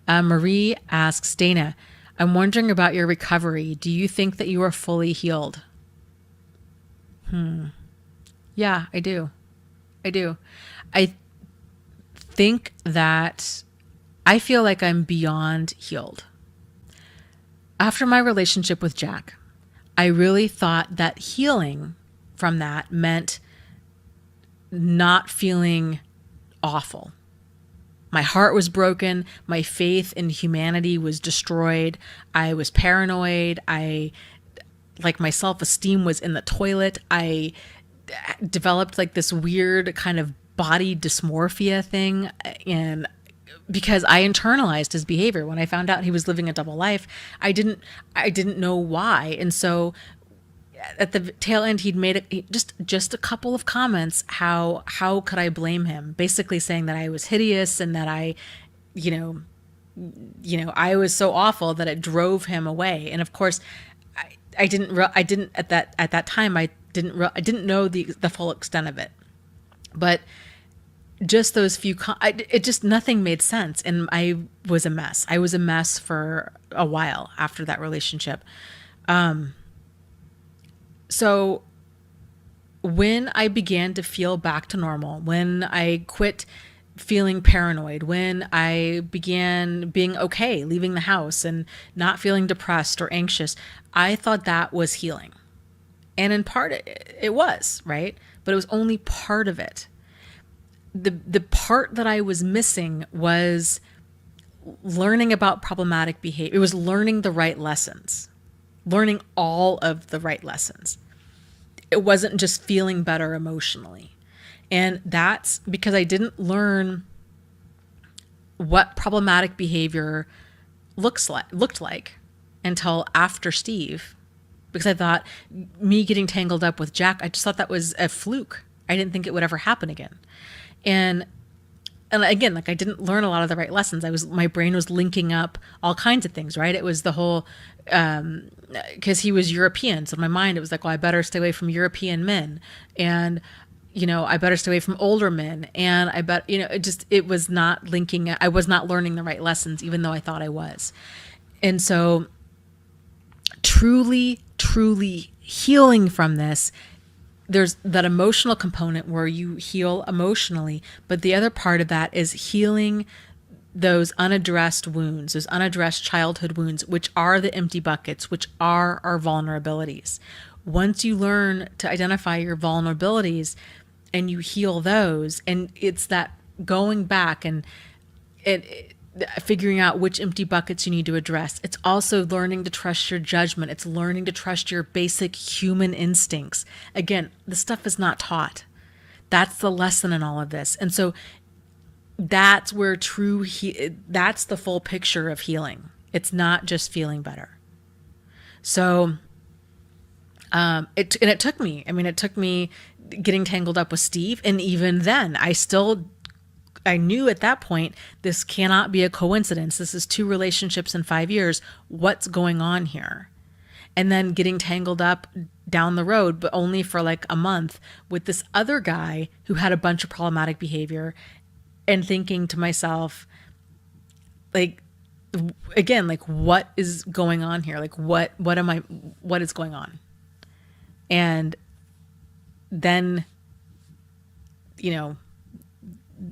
Marie asks Dana, I'm wondering about your recovery. Do you think that you are fully healed? Yeah, I do. I do. I think that I feel like I'm beyond healed. After my relationship with Jack, I really thought that healing from that meant not feeling awful. My heart was broken. My faith in humanity was destroyed. I was paranoid. Like, my self esteem was in the toilet. I developed like this weird kind of body dysmorphia thing. And because I internalized his behavior when I found out he was living a double life, I didn't know why. And so at the tail end, he'd made just a couple of comments. How could I blame him? Basically saying that I was hideous and that you know, I was so awful that it drove him away. And of course, I didn't at that time I didn't know the full extent of it. But just those it just nothing made sense, and I was a mess. I was a mess for a while after that relationship. So when I began to feel back to normal, when I quit feeling paranoid, when I began being okay leaving the house and not feeling depressed or anxious, I thought that was healing. And in part, it was, right? But it was only part of it. The part that I was missing was learning about problematic behavior. It was learning the right lessons, learning all of the right lessons. It wasn't just feeling better emotionally. And that's because I didn't learn what problematic behavior looked like until after Steve, because I thought me getting tangled up with Jack, I just thought that was a fluke. I didn't think it would ever happen again. And again, like, I didn't learn a lot of the right lessons. My brain was linking up all kinds of things, right? It was the whole, because he was European. So in my mind, it was like, well, I better stay away from European men. And, I better stay away from older men. And it was not linking. I was not learning the right lessons, even though I thought I was. And so truly, truly healing from this, there's that emotional component where you heal emotionally, but the other part of that is healing those unaddressed wounds, those unaddressed childhood wounds, which are the empty buckets, which are our vulnerabilities. Once you learn to identify your vulnerabilities and you heal those, and it's that going back and it figuring out which empty buckets you need to address. It's also learning to trust your judgment. It's learning to trust your basic human instincts. Again, the stuff is not taught. That's the lesson in all of this. And so that's where that's the full picture of healing. It's not just feeling better. So it took me. I mean, it took me getting tangled up with Steve, and even then, I knew at that point, this cannot be a coincidence. This is 2 relationships in 5 years. What's going on here? And then getting tangled up down the road, but only for like a month, with this other guy who had a bunch of problematic behavior, and thinking to myself, like, again, like, what is going on here? Like, what is going on? And then, you know,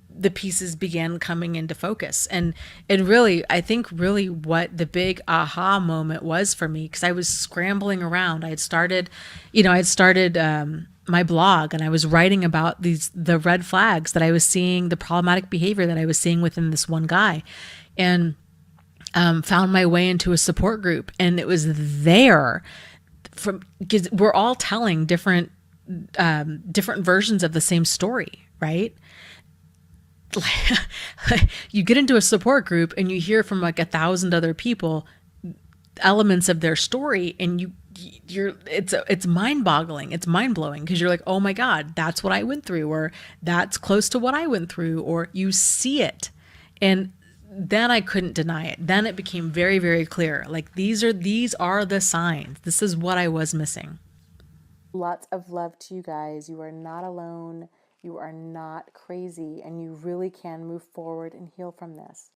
the pieces began coming into focus. And really, I think really what the big aha moment was for me, because I was scrambling around. I had started my blog, and I was writing about the red flags that I was seeing, the problematic behavior that I was seeing within this one guy, and found my way into a support group. And it was there because we're all telling different versions of the same story, right? You get into a support group and you hear from like 1,000 other people elements of their story, and it's mind-boggling. It's mind-blowing, because you're like, oh my God, that's what I went through, or that's close to what I went through, or you see it. And then I couldn't deny it. Then it became very, very clear. Like, these are the signs. This is what I was missing. Lots of love to you guys. You are not alone. You are not crazy, and you really can move forward and heal from this.